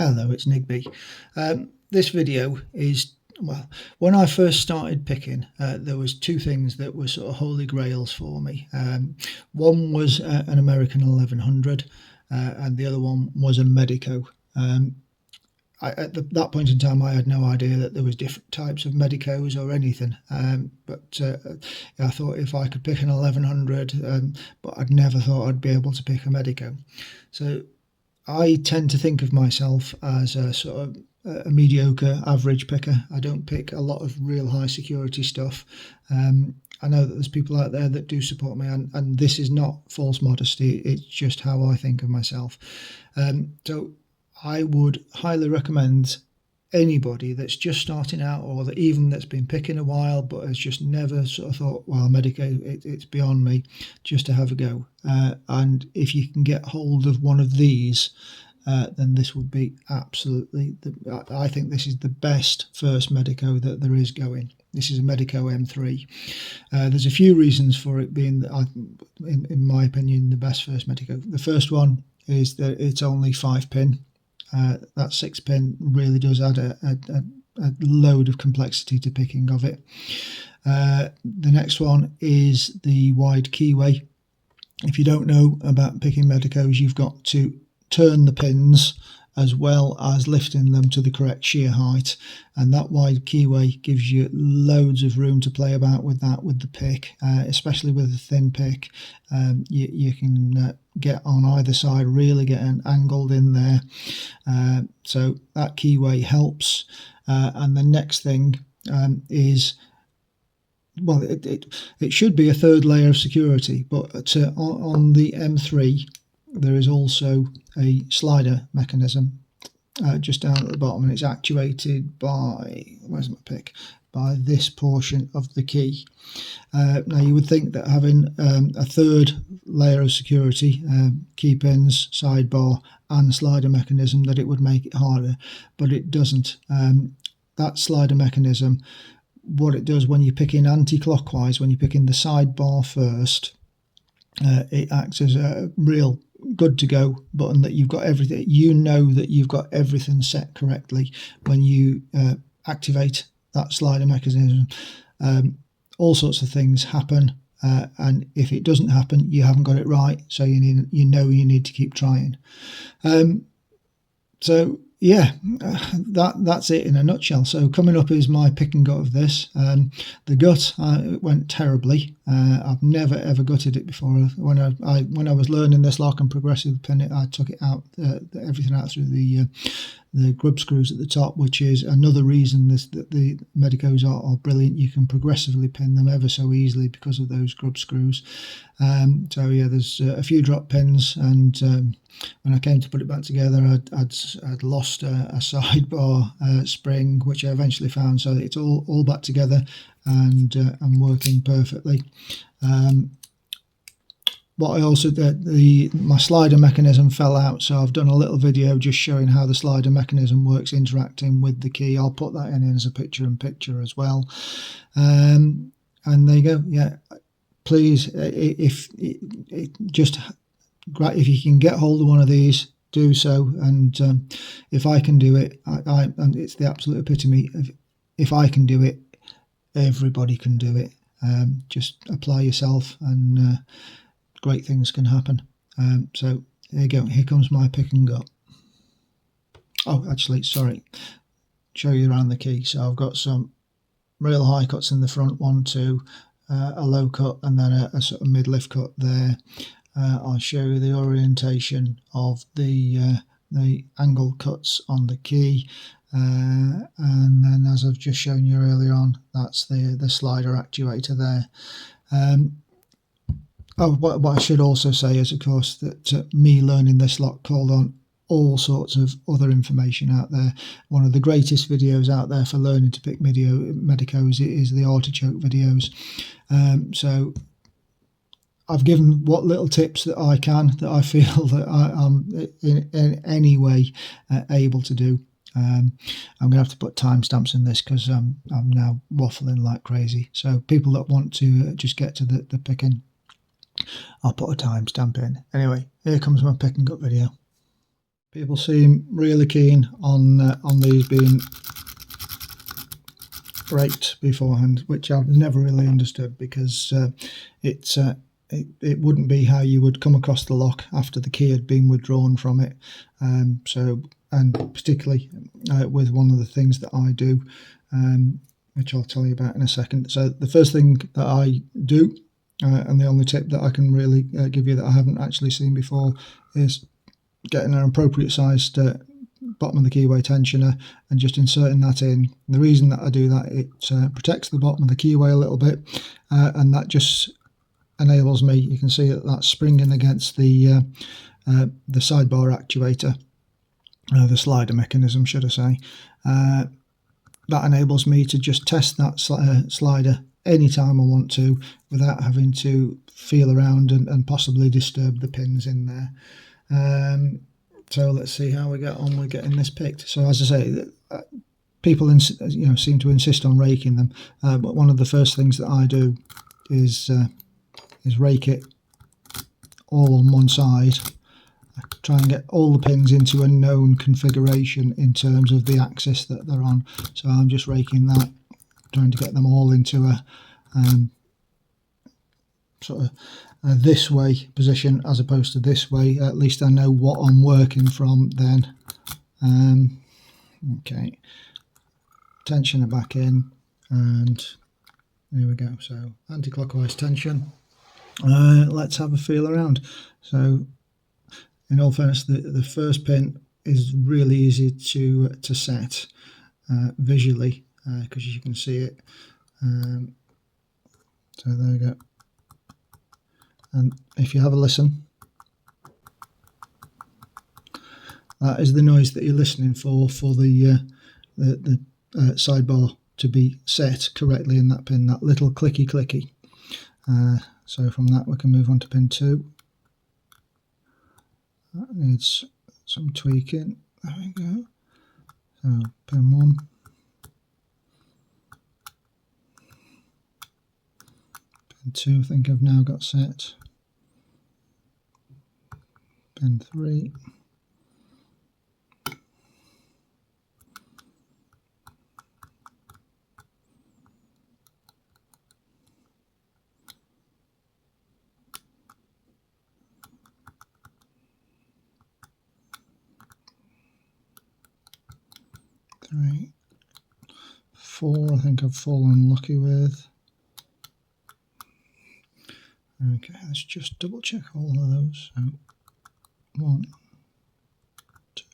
Hello, it's Nigby. This video is, well, when I first started picking, there was two things that were sort of holy grails for me. One was an American 1100 and the other one was a Medeco. At that point in time, I had no idea that there was different types of Medicos or anything. But I thought if I could pick an 1100, but I'd never thought I'd be able to pick a Medeco. So I tend to think of myself as a sort of a mediocre average picker. I don't pick a lot of real high security stuff. I know that there's people out there that do support me, and this is not false modesty, it's just how I think of myself. So I would highly recommend anybody that's just starting out, or that even that's been picking a while but has just never sort of thought, well, Medeco, it's beyond me, just to have a go. And if you can get hold of one of these, then this would be absolutely, I think this is the best first Medeco that there is going. This is a Medeco M3. There's a few reasons for it being, in my opinion, the best first Medeco. The first one is that it's only 5-pin. That 6-pin really does add a load of complexity to picking of it. The next one is the wide keyway. If you don't know about picking Medecos, you've got to turn the pins as well as lifting them to the correct shear height, and that wide keyway gives you loads of room to play about with that with the pick, especially with a thin pick. You can get on either side, really get angled in there, so that keyway helps. And the next thing is, well, it should be a third layer of security, but on the M3 there is also a slider mechanism just down at the bottom, and it's actuated by, where's my pick, by this portion of the key. Now you would think that having a third layer of security, key pins, sidebar and slider mechanism, that it would make it harder, but it doesn't. That slider mechanism, what it does when you're picking anti-clockwise, when you're picking the sidebar first, it acts as a real good to go button, that you've got everything, you know that you've got everything set correctly when you activate that slider mechanism. All sorts of things happen, and if it doesn't happen, you haven't got it right, so you need to keep trying. So yeah, that's it in a nutshell. So coming up is my pick and gut of this. The gut went terribly. I've never ever gutted it before. When I was learning this lock and progressive pin it, I took it out, everything out through the grub screws at the top, which is another reason that the Medecos are brilliant. You can progressively pin them ever so easily because of those grub screws. So yeah, there's a few drop pins, and when I came to put it back together, I'd lost a sidebar spring, which I eventually found, so it's all back together and working perfectly. What I also did, my slider mechanism fell out, so I've done a little video just showing how the slider mechanism works interacting with the key. I'll put that in as a picture-in-picture as well. And there you go. Yeah, please, if you can get hold of one of these, do so. And if I can do it, and it's the absolute epitome of, if I can do it, everybody can do it. Just apply yourself, and great things can happen. So there you go. Here comes my pick and gut. Oh, actually, sorry. Show you around the key. So I've got some real high cuts in the front, 1, 2, a low cut, and then a sort of mid-lift cut there. I'll show you the orientation of the angle cuts on the key, and then, as I've just shown you earlier on, that's the slider actuator there. What I should also say is, of course, that me learning this lock called on all sorts of other information out there. One of the greatest videos out there for learning to pick Medecos is the artichoke videos. So I've given what little tips that I can, that I feel that I'm in any way able to do. I'm going to have to put timestamps in this because I'm now waffling like crazy. So people that want to just get to the picking, I'll put a timestamp in. Anyway, here comes my pick and gut video. People seem really keen on these being raked beforehand, which I've never really understood, because it wouldn't be how you would come across the lock after the key had been withdrawn from it. And particularly with one of the things that I do, which I'll tell you about in a second. So the first thing that I do, and the only tip that I can really give you that I haven't actually seen before, is getting an appropriate sized bottom of the keyway tensioner and just inserting that in. And the reason that I do that, it protects the bottom of the keyway a little bit, and that just enables me, you can see that that's springing against the sidebar actuator, the slider mechanism, should I say. That enables me to just test that slider anytime I want to, without having to feel around and possibly disturb the pins in there. So let's see how we get on with getting this picked. So as I say, people seem to insist on raking them, but one of the first things that I do is rake it all on one side. I try and get all the pins into a known configuration in terms of the axis that they're on. So I'm just raking that, trying to get them all into a sort of this way position as opposed to this way. At least I know what I'm working from then. Okay, tensioner back in, and there we go. So anti-clockwise tension. Let's have a feel around. So in all fairness, the first pin is really easy to set visually, because you can see it. So there we go. And if you have a listen, that is the noise that you're listening for the sidebar to be set correctly in that pin, that little clicky clicky. So from that we can move on to pin 2. That needs some tweaking. There we go. So pin 1. Pin 2 I think I've now got set. Pin 3. Three, 4 I think I've fallen lucky with. Okay, let's just double check all of those. So 1, 2,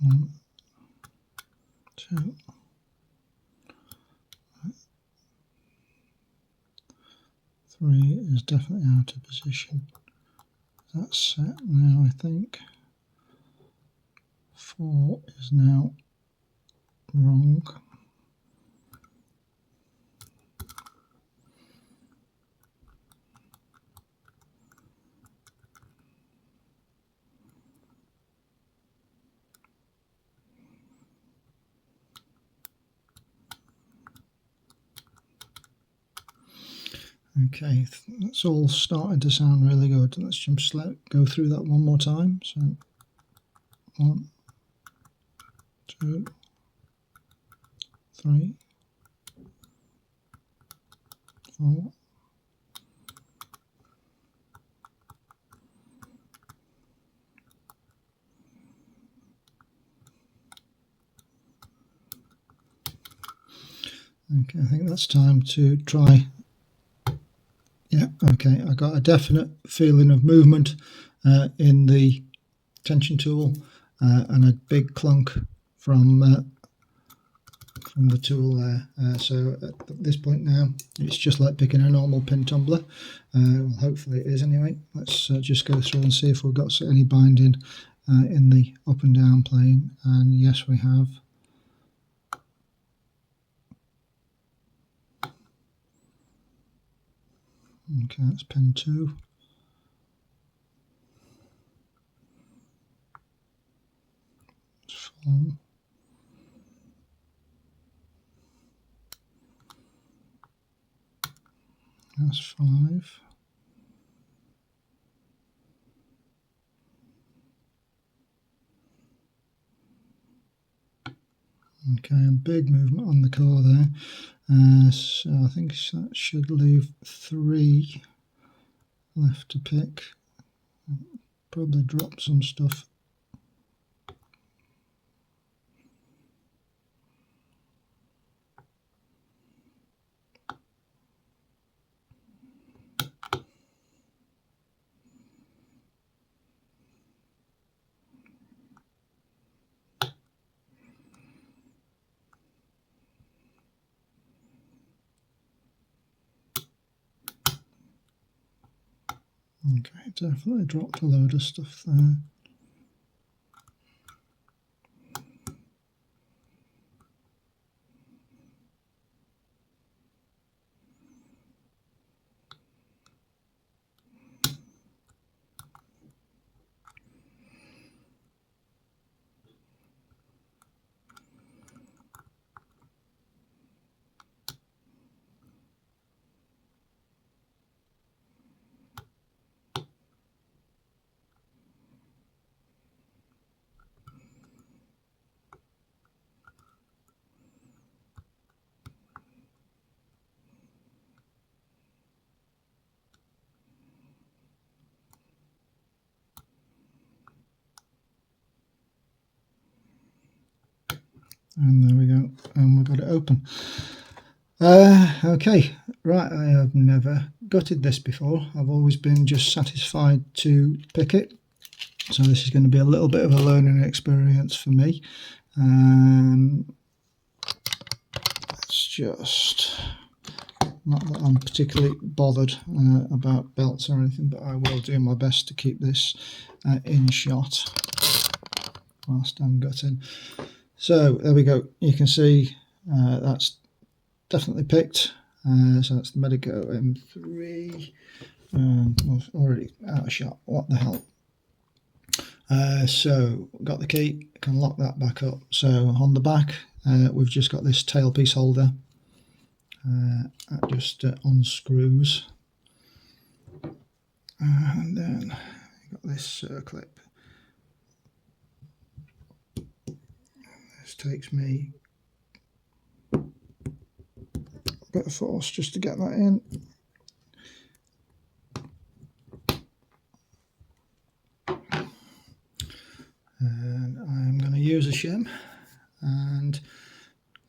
1, 2. 3 is definitely out of position. That's set now, I think. 4 is now wrong. Okay, that's all starting to sound really good. Let's just go through that one more time. So 1, 2, 3, 4. Okay, I think that's time to try. Yeah, okay, I got a definite feeling of movement in the tension tool, and a big clunk from the tool there. So at this point now, it's just like picking a normal pin tumbler. Well, hopefully it is anyway. Let's just go through and see if we've got any binding in the up and down plane, and yes we have. Okay, that's pin 2. It's full. That's 5. Okay, a big movement on the core there. So I think that should leave 3 left to pick. Probably drop some stuff. Okay, definitely dropped a load of stuff there. And there we go, and we've got it open. Okay, right, I have never gutted this before. I've always been just satisfied to pick it. So this is going to be a little bit of a learning experience for me. It's just, not that I'm particularly bothered about belts or anything, but I will do my best to keep this in shot whilst I'm gutting. So there we go, you can see that's definitely picked. So that's the Medeco M3. I've already out of shot, what the hell. So got the key, can lock that back up. So on the back we've just got this tailpiece holder that just unscrews, and then you've got this clip. This takes me a bit of force just to get that in. And I'm going to use a shim and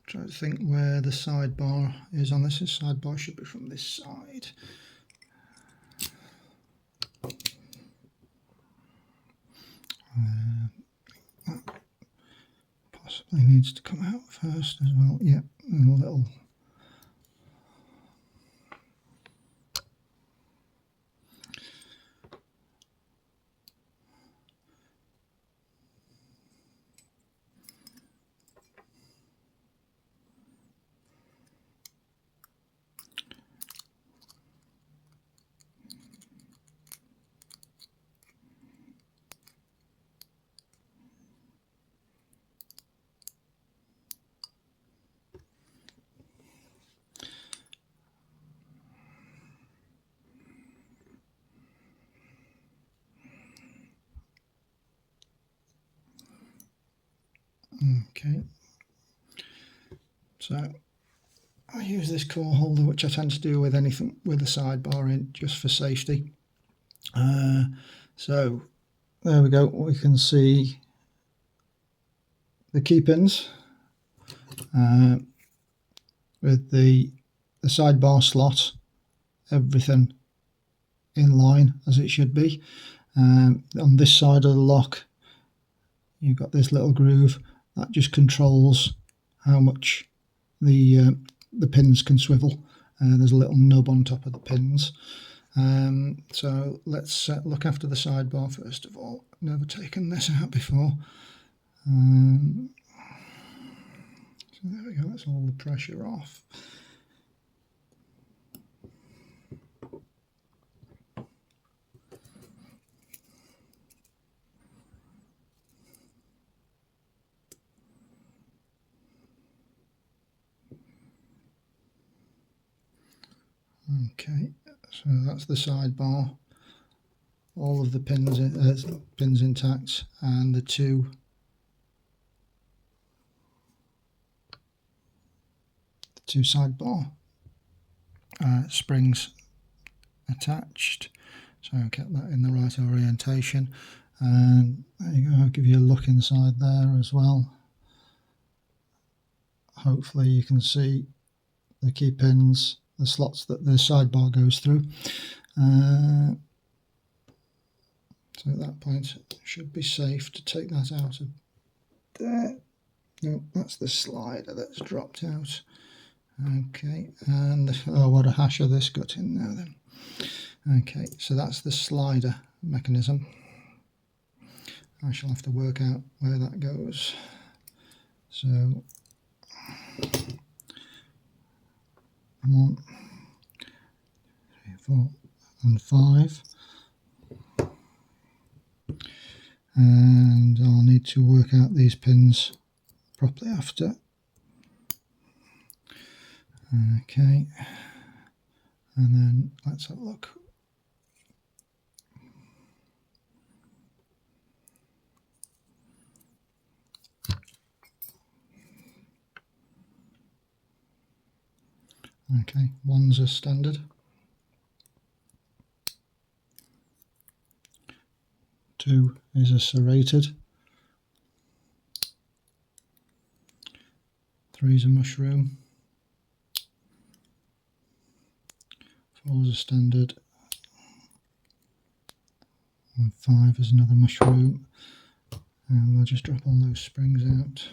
try to think where the sidebar is on this. The sidebar should be from this side. That possibly needs to come out first as well. Yeah, a little. Okay, so I use this core holder, which I tend to do with anything with a sidebar in, just for safety. So there we go, we can see the key pins with the sidebar slot, everything in line as it should be. On this side of the lock you've got this little groove that just controls how much the pins can swivel. There's a little nub on top of the pins. So let's look after the sidebar first of all. Never taken this out before. So there we go, that's all the pressure off. Okay, So that's the sidebar, all of the pins intact, and the two sidebar springs attached. So I kept that in the right orientation, and there you go. I'll give you a look inside there as well. Hopefully you can see the key pins, the slots that the sidebar goes through. So at that point it should be safe to take that out of there. No, that's the slider that's dropped out. Okay, and oh, what a hasher this got in now then. Okay, so that's the slider mechanism. I shall have to work out where that goes. So 1, 3, 4 and 5, and I'll need to work out these pins properly after. Okay, and then let's have a look. Okay, one's a standard, 2 is a serrated, 3 is a mushroom, 4 is a standard, and 5 is another mushroom, and I'll just drop all those springs out.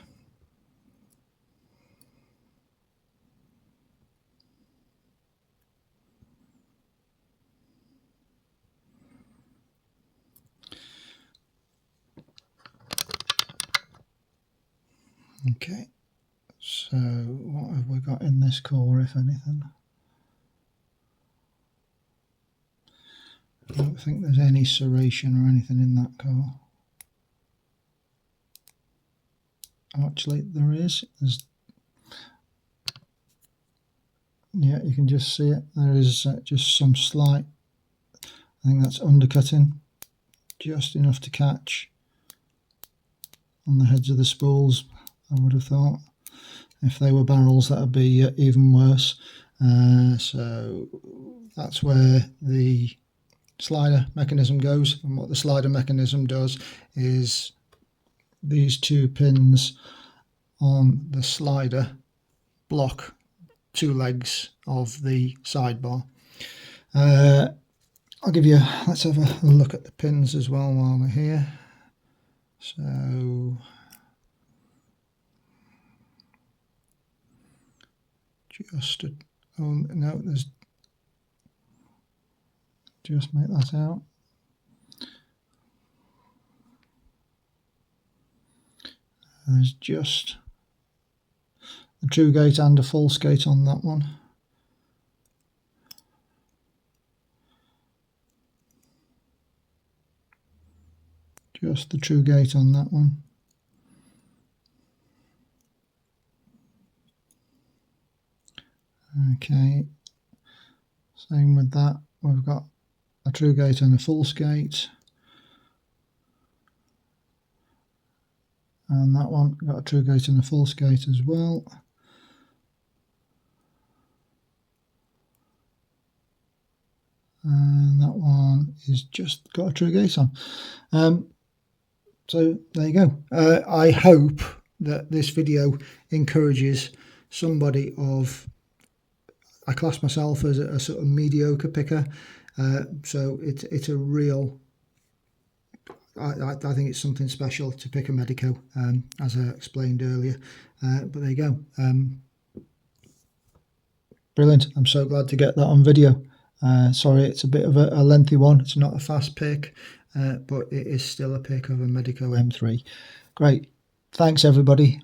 Okay, so what have we got in this core, if anything? I don't think there's any serration or anything in that core. Actually, there is. Yeah, you can just see it. There is just some slight, I think that's undercutting, just enough to catch on the heads of the spools, I would have thought. If they were barrels, that would be even worse. So that's where the slider mechanism goes, and what the slider mechanism does is these 2 pins on the slider block 2 legs of the sidebar. I'll give you, let's have a look at the pins as well while we're here. So just oh no, there's, just make that out. There's just a true gate and a false gate on that one. Just the true gate on that one. Okay, same with that. We've got a true gate and a false gate. And that one got a true gate and a false gate as well. And that one is just got a true gate on. So there you go. I hope that this video encourages somebody of, I class myself as a sort of mediocre picker, so it's a real, I think it's something special to pick a Medeco, as I explained earlier, but there you go. Brilliant. I'm so glad to get that on video. Sorry, it's a bit of a lengthy one. It's not a fast pick, but it is still a pick of a Medeco M3. Great. Thanks, everybody.